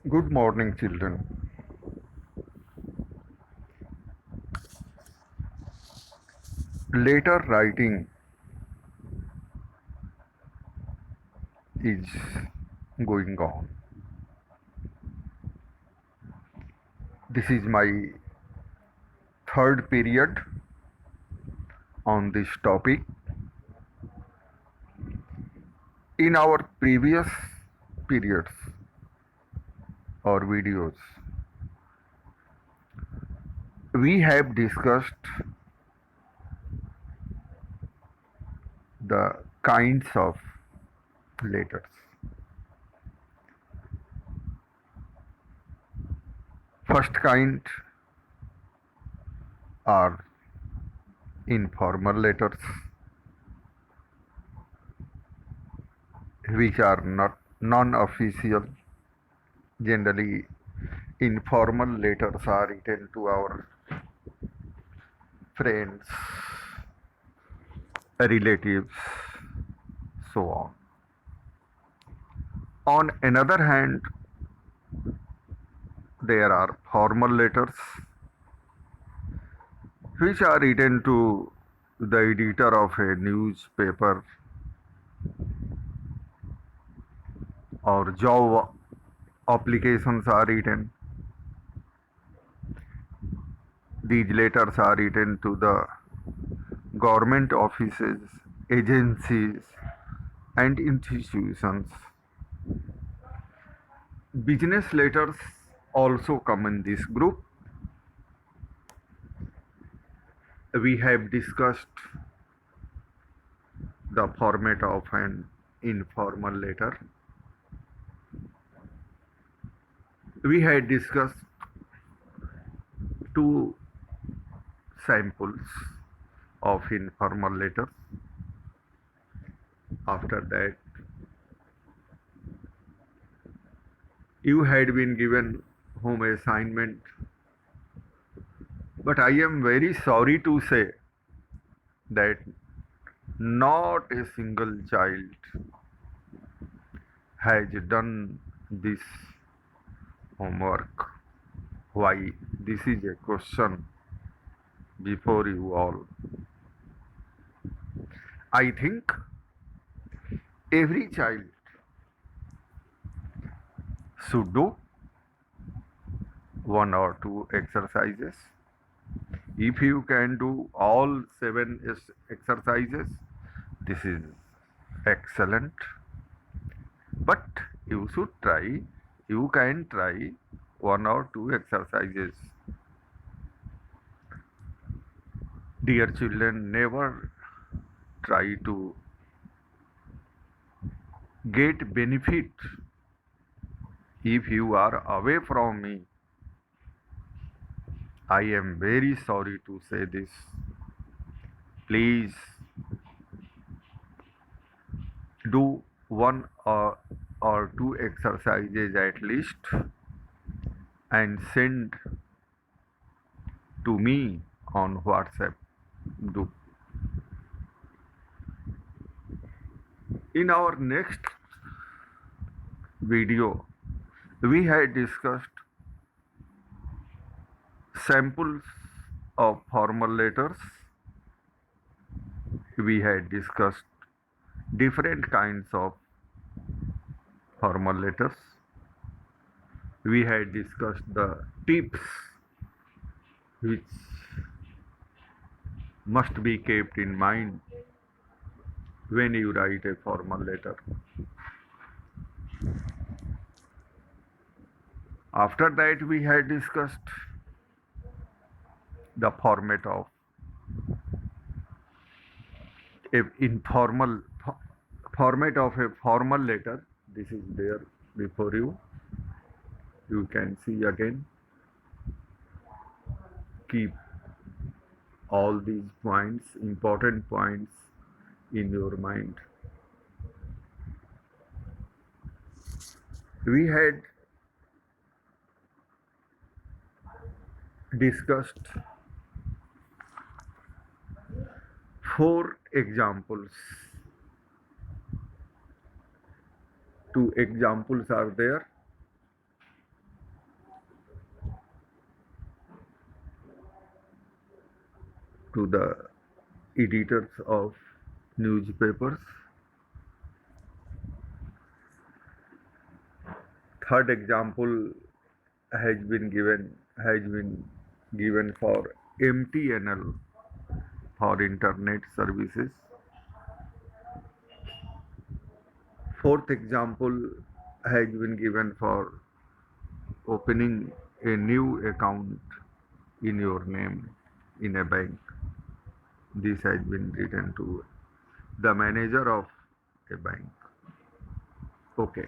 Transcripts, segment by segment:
Good morning, children. Letter writing is going on. This is my third period on this topic. In our previous periods or videos, we have discussed the kinds of letters. First kind are informal letters, which are not non-official. Generally, informal letters are written to our friends, relatives, so on. On another hand, there are formal letters which are written to the editor of a newspaper or job applications are written. These letters are written to the government offices, agencies, and institutions. Business letters also come in this group. We have discussed the format of an informal letter. We had discussed two samples of informal letters. After that, you had been given home assignment, but I am very sorry to say that not a single child has done this homework. Why? This is a question before you all. I think every child should do one or two exercises. If you can do all seven exercises, this is excellent. But you should try, you can try one or two exercises. Dear children, never try to get benefit if you are away from me. I am very sorry to say this. Please do one or two exercises at least and send to me on WhatsApp. Do. In our next video, we had discussed samples of formal letters. We had discussed different kinds of formal letters. We had discussed the tips which must be kept in mind when you write a formal letter. After that, we had discussed the format of a informal format of a formal letter. This is there before you. You can see again. Keep all these points, important points, in your mind. We had discussed four examples. Two examples are there. to the editors of newspapers. Third example has been given for MTNL for internet services. Fourth example has been given for opening a new account in your name in a bank. This has been written to the manager of a bank. Okay.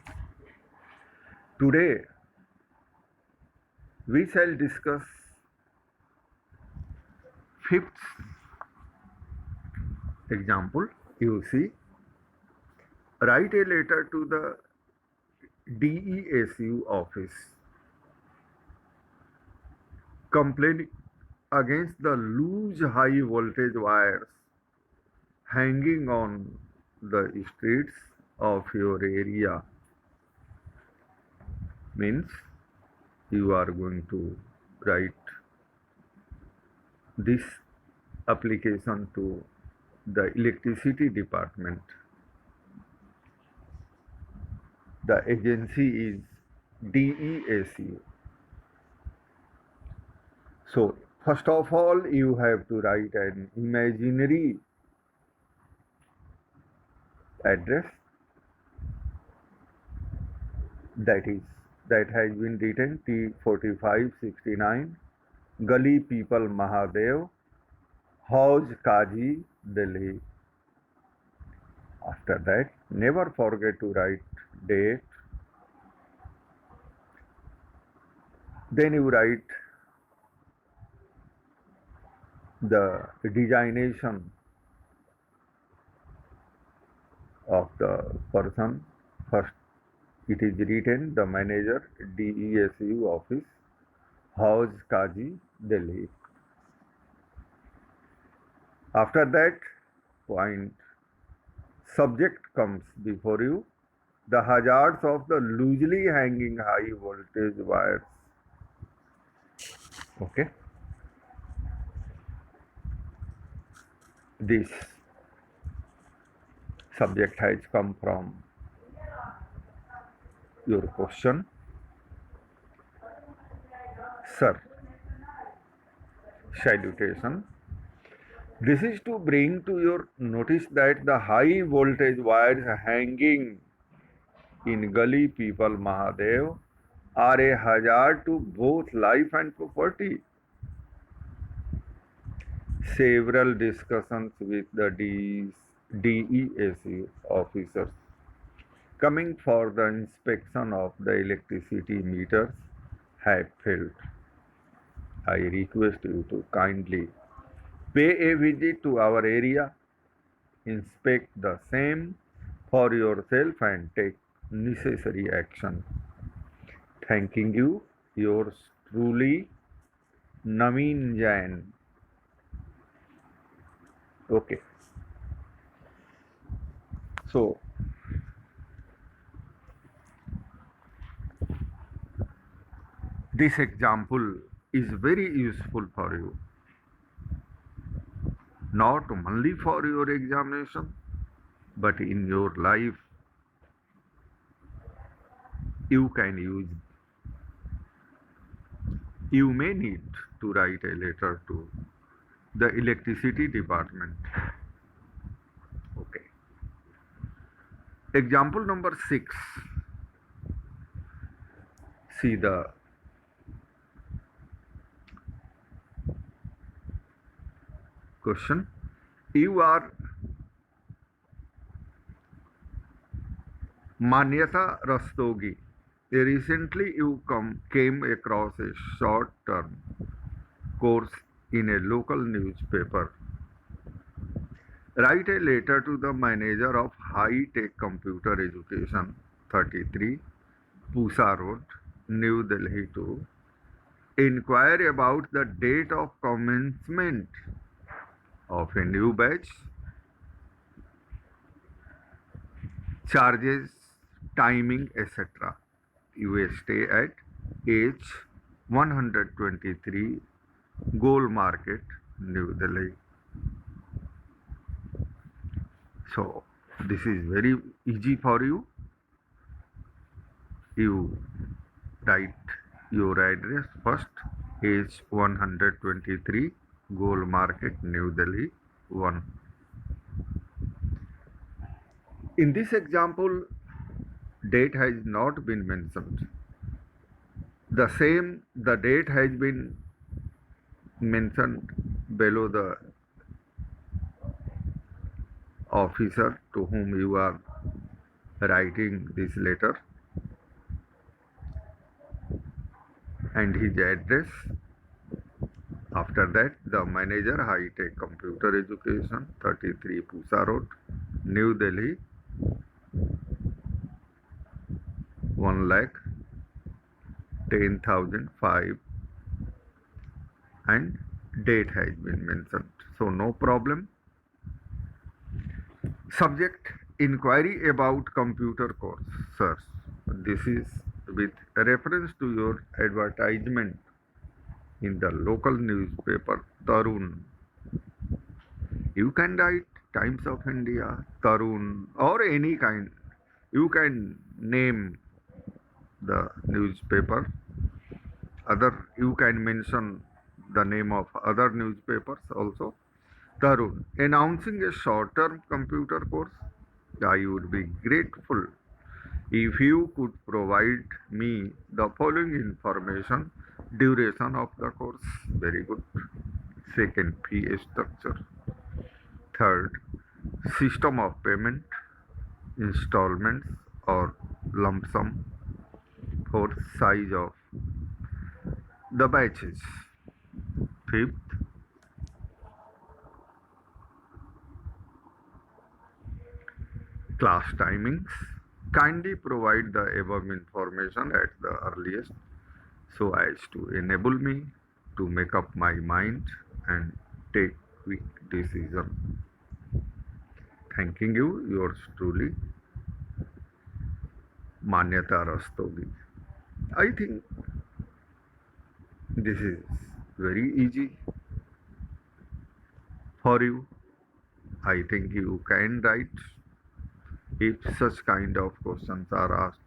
Today we shall discuss fifth example. You see, write a letter to the DESU office complaining against the loose high voltage wires hanging on the streets of your area. Means you are going to write this application to the electricity department. The agency is DESU. So, first of all, you have to write an imaginary address that has been written T4569 Gali People Mahadev House Kaji Delhi. After that, never forget to write date. Then you write the designation of the person. First, it is written the manager, DESU office, House Kaji, Delhi. After that point, subject comes before you, the hazards of the loosely hanging high voltage wires. Okay. This subject has come from your question. Sir, salutation. This is to bring to your notice that the high voltage wires hanging in Gali People Mahadev are a hazard to both life and property. Several discussions with the DESU officers coming for the inspection of the electricity meters have failed. I request you to kindly pay a visit to our area, inspect the same for yourself and take necessary action. Thanking you, yours truly, Naveen Jain. Okay. So, this example is very useful for you, not only for your examination, but in your life. You can use, you may need to write a letter to the electricity department. Okay. Example number 6. See the question. You are Manyata Rastogi. Recently you came across a short-term course in a local newspaper. Write a letter to the manager of High Tech Computer Education, 33, Pusa Road, New Delhi to inquire about the date of commencement of a new batch, charges, timing, etc. You will stay at H 123 Gold Market, New Delhi. So this is very easy for you. You write your address first. Is 123 Gold Market, New Delhi 1. In this example, date has not been mentioned. The date has been mentioned below the officer to whom you are writing this letter and his address. After that, the manager, High Tech Computer Education, 33 Pusa Road, New Delhi, 1,10,005, and date has been mentioned. So no problem. Subject: inquiry about computer course. Sir, this is with reference to your advertisement in the local newspaper Tarun. You can write Times of India, Tarun, or any kind. You can name the newspaper. You can mention the name of other newspapers also. Tarun, announcing a short-term computer course. I would be grateful if you could provide me the following information: duration of the course. Very good. Second, fee structure. Third, system of payment, installments or lump sum. Fourth, size of the batches. Fifth, class timings. Kindly provide the above information at the earliest so as to enable me to make up my mind and take quick decision. Thanking you, yours truly, Manyata Rastogi. I think this is very easy for you. I think you can write if such kind of questions are asked.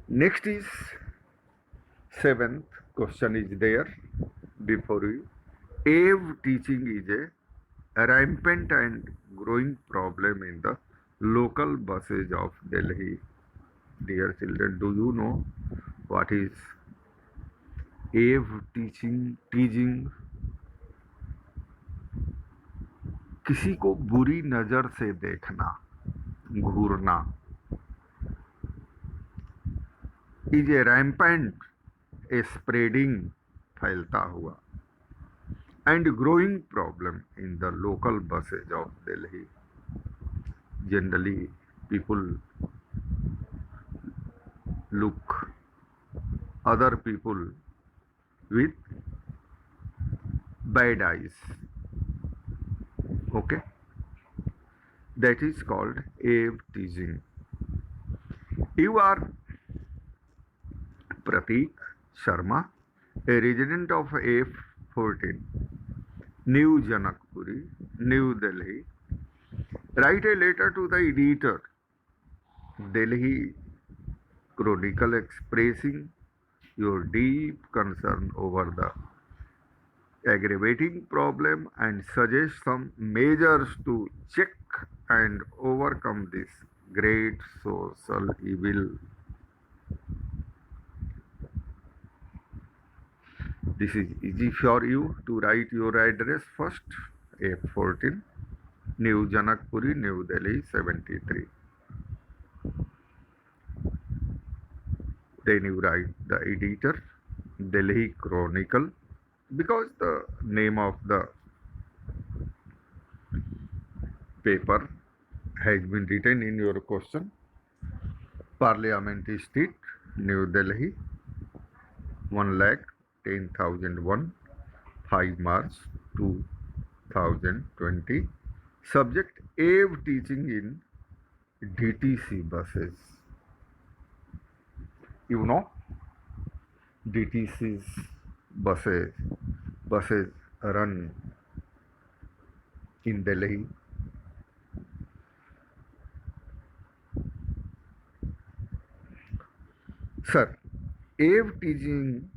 Next is seventh question is there before you. AVE teaching is a rampant and growing problem in the local buses of Delhi. Dear children, do you know what is AVE teaching? Teaching किसी को बुरी नजर से देखना, घूरना, is a rampant, a spreading, फैलता हुआ, and growing problem in the local buses of Delhi. Generally people look other people with bad eyes. Okay, that is called AVE teasing. You are Pratik Sharma, a resident of F14, New Janakpuri, New Delhi. Write a letter to the editor, Delhi Chronicle, expressing your deep concern over the aggravating problem and suggest some measures to check and overcome this great social evil. This is easy for you to write your address first. F14, New Janakpuri, New Delhi 73. Then you write the editor, Delhi Chronicle, because the name of the paper has been written in your question. Parliament Street, New Delhi, 1,10,001, 5 March 2020. Subject: AVE teaching in DTC buses. You know, DTC's buses run in Delhi. Sir, AV teasing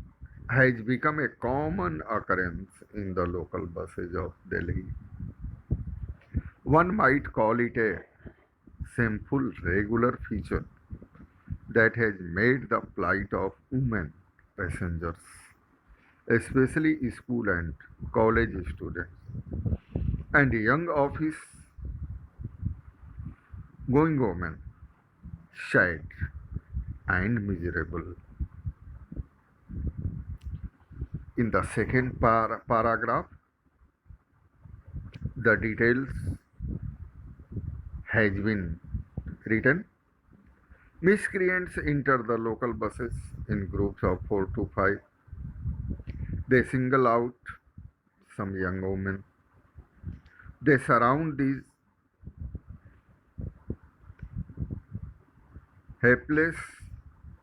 has become a common occurrence in the local buses of Delhi. One might call it a shameful regular feature that has made the plight of women passengers, especially school and college students, and young office going women, sad and miserable. In the second paragraph, the details has been written. Miscreants enter the local buses in groups of 4 to 5. They single out some young women. They surround these helpless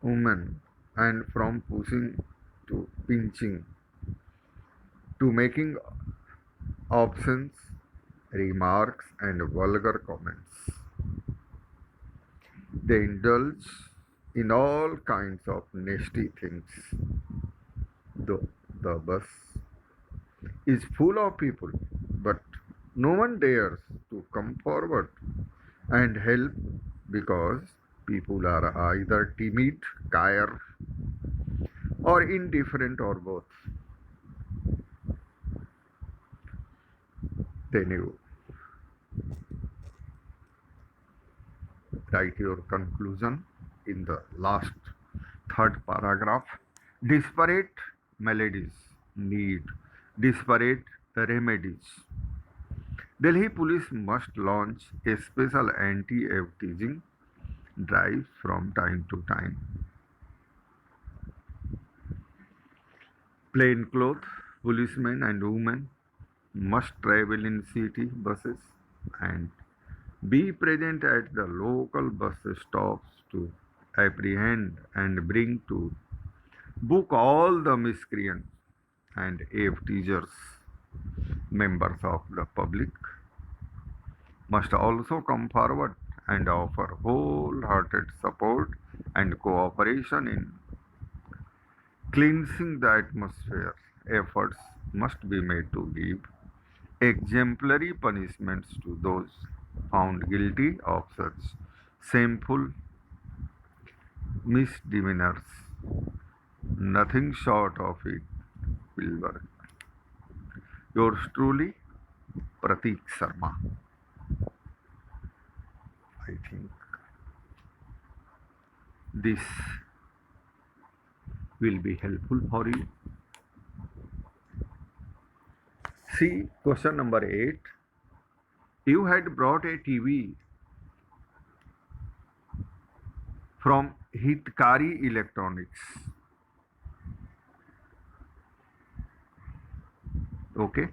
women, and from pushing to pinching to making obscene remarks and vulgar comments. They indulge in all kinds of nasty things. The bus is full of people, but no one dares to come forward and help because people are either timid, scared, or indifferent, or both. Then you write your conclusion in the last third paragraph. Disparate melodies need disparate remedies. Delhi police must launch a special anti-AV teasing drive from time to time. Plainclothes policemen and women must travel in city buses and be present at the local bus stops to apprehend and bring to book all the miscreants and AV teasers. Members of the public must also come forward and offer wholehearted support and cooperation in cleansing the atmosphere. Efforts must be made to give exemplary punishments to those found guilty of such shameful misdemeanors. Nothing short of it will work. Yours truly, Pratik Sharma. I think this will be helpful for you. See, question number 8. You had brought a TV from Hitkari Electronics. Okay.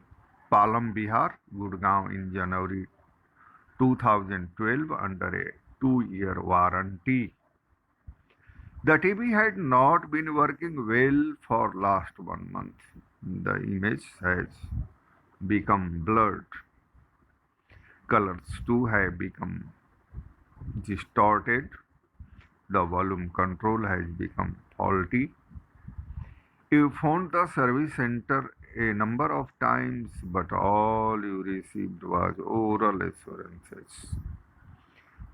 Palam, Bihar, Gurgaon in January 2012 under a 2-year warranty. The TV had not been working well for last 1 month. The image has become blurred. Colors too have become distorted. The volume control has become faulty. You phoned the service center a number of times, but all you received was oral assurances.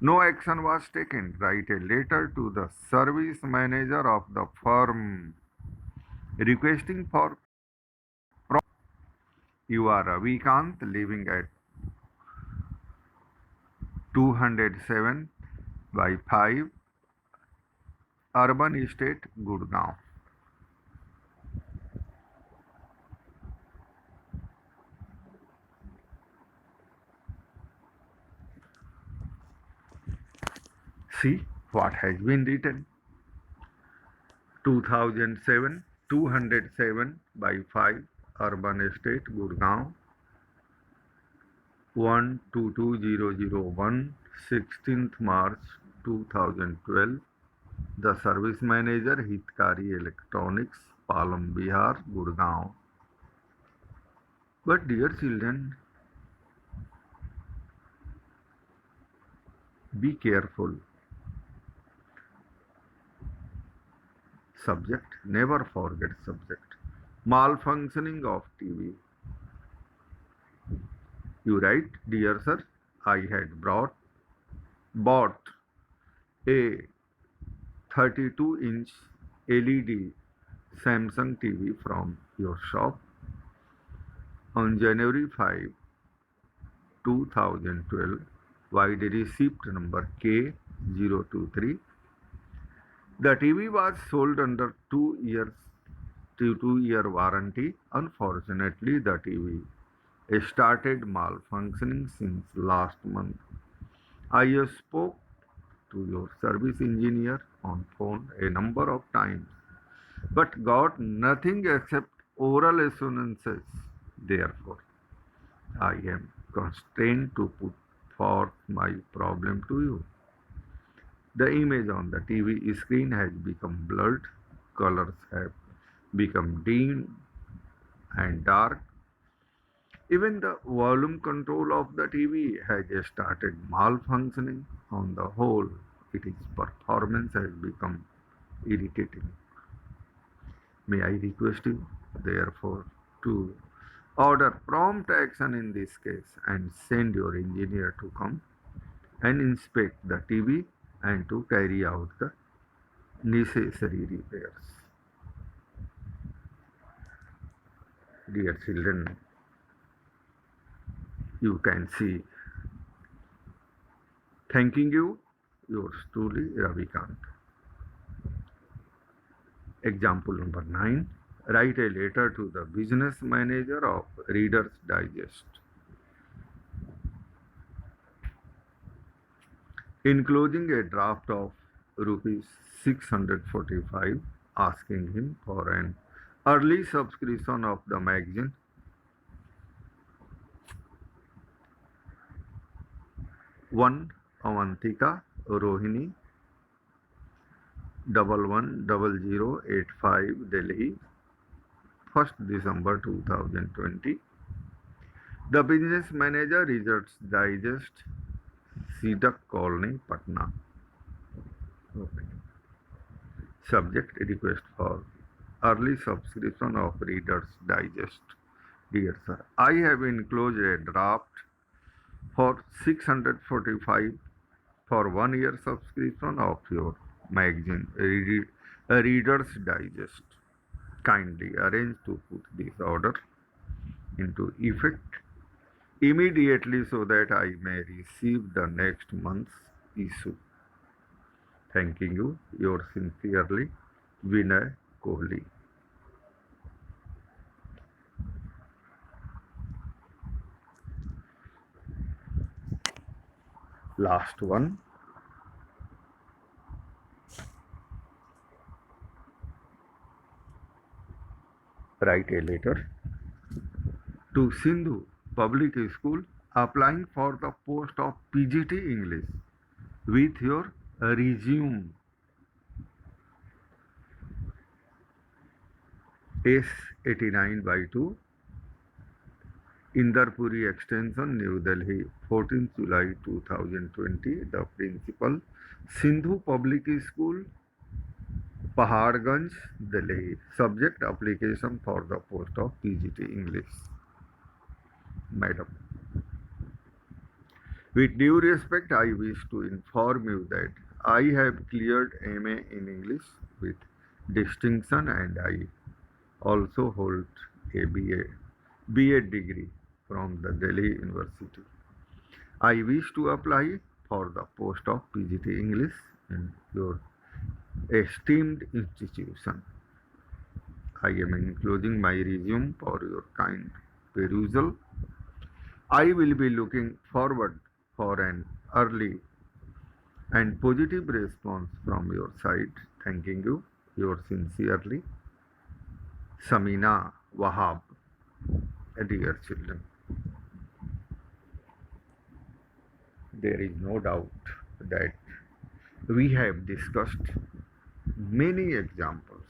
No action was taken. Write a letter to the service manager of the firm requesting for you are Ravikant living at 207 by 5 Urban Estate, Gurgaon. See what has been written. 2007, 207 by 5 Urban Estate, Gurgaon, 122001, 16th March 2012. The service manager, Hitkari Electronics, Palam, Bihar, Gurgaon. But dear children, Be careful. Subject, never forget subject. Malfunctioning of TV. You write, dear sir, I had bought a 32-inch LED Samsung TV from your shop on January 5, 2012, via the receipt number K023. The TV was sold under 2 year warranty. Unfortunately, the TV started malfunctioning since last month. I spoke to your service engineer on phone a number of times, but got nothing except oral assurances. Therefore, I am constrained to put forth my problem to you. The image on the TV screen has become blurred, colors have become dim and dark. Even the volume control of the TV has started malfunctioning. On the whole, its performance has become irritating. May I request you, therefore, to order prompt action in this case and send your engineer to come and inspect the TV and to carry out the necessary repairs. Dear children, you can see. Thanking you, yours truly, Ravikant. Example number 9. Write a letter to the business manager of Reader's Digest, enclosing a draft of rupees 645, asking him for an early subscription of the magazine. 1 Avantika Rohini 110085 Delhi, 1st December 2020. The business manager, Reader's Digest, Sidak Colony, Patna. Okay. Subject, request for early subscription of Reader's Digest. Dear sir, I have enclosed a draft for 645 for 1 year subscription of your magazine, Reader's Digest. Kindly arrange to put this order into effect immediately so that I may receive the next month's issue. Thanking you, yours sincerely, Vinay Kohli. Last one. Write a letter to Sindhu Public School applying for the post of PGT English with your resume. S89 by 2, Indarpuri Extension, New Delhi, 14th July 2020. The principal, Sindhu Public School, Paharganj, Delhi. Subject, application for the post of PGT English. Madam, with due respect, I wish to inform you that I have cleared MA in English with distinction, and I also hold a BA degree from the Delhi University. I wish to apply for the post of PGT English in your esteemed institution. I am enclosing my resume for your kind perusal. I will be looking forward for an early and positive response from your side. Thanking you, yours sincerely, Samina Wahab. Dear children, there is no doubt that we have discussed many examples,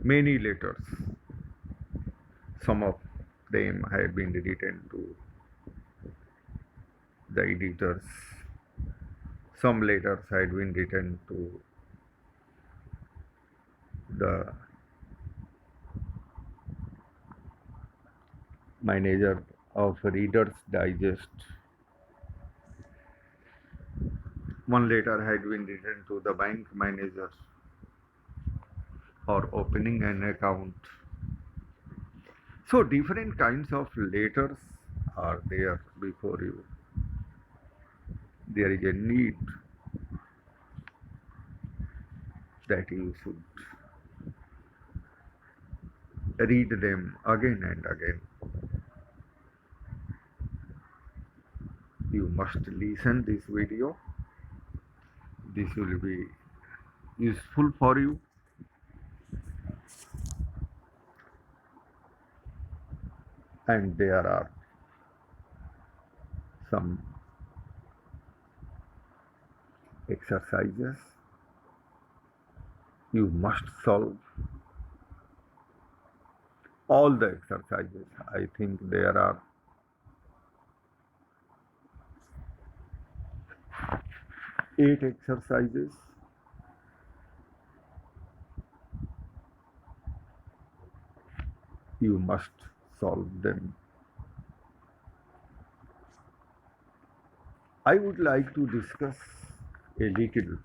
many letters. Some of them have been written to the editors. Some letters had been written to the manager of Reader's Digest. One letter had been written to the bank manager for opening an account. So different kinds of letters are there before you. There is a need that you should read them again and again. You must listen this video. This will be useful for you. And there are some exercises you must solve. All the exercises, I think there are 8 exercises. You must solve them. I would like to discuss a little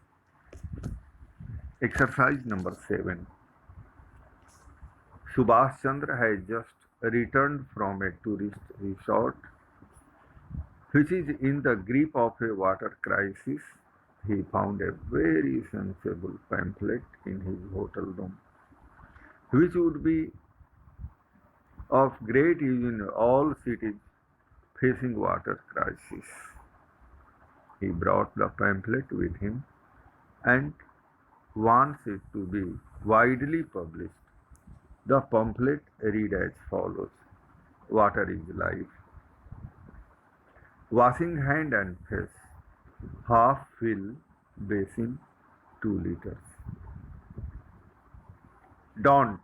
exercise number 7. Subhash Chandra has just returned from a tourist resort which is in the grip of a water crisis. He found a very sensible pamphlet in his hotel room, which would be of great use in all cities facing water crisis. He brought the pamphlet with him and wants it to be widely published. The pamphlet read as follows: Water is life. Washing hand and face. Half fill basin 2 liters. Don't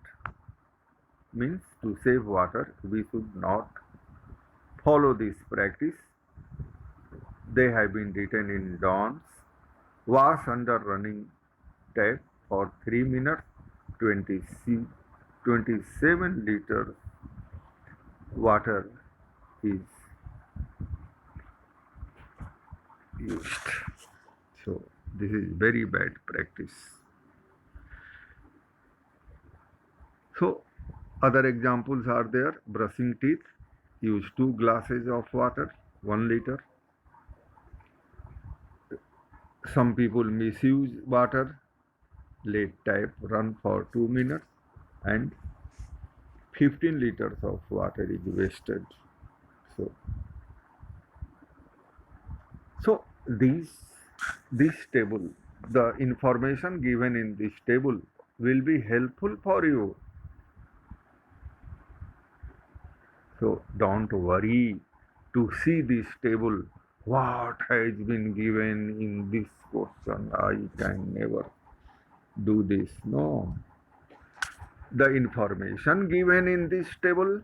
means to save water. We should not follow this practice. They have been written in don'ts. Wash under running tap for 3 minutes. 27 liters water is used. So this is very bad practice. So other examples are there. Brushing teeth. Use 2 glasses of water, 1 liter. Some people misuse water. Let tap run for 2 minutes and 15 liters of water is wasted. So this table, the information given in this table will be helpful for you. So don't worry to see this table. What has been given in this question? I can never do this. No. The information given in this table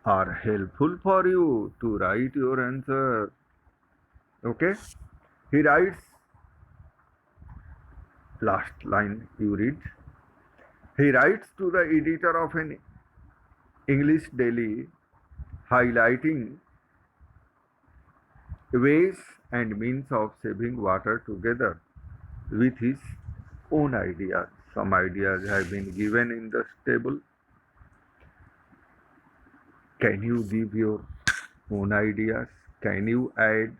are helpful for you to write your answer. Okay? He writes, last line you read. He writes to the editor of an English daily, highlighting ways and means of saving water together with his own ideas. Some ideas have been given in this table. Can you give your own ideas? Can you add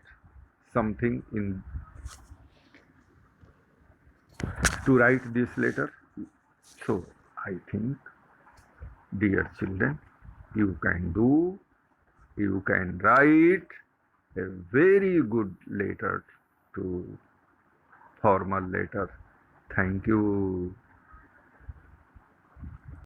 something in to write this letter? So I think, dear children, you can write a very good letter to formal letter. Thank you.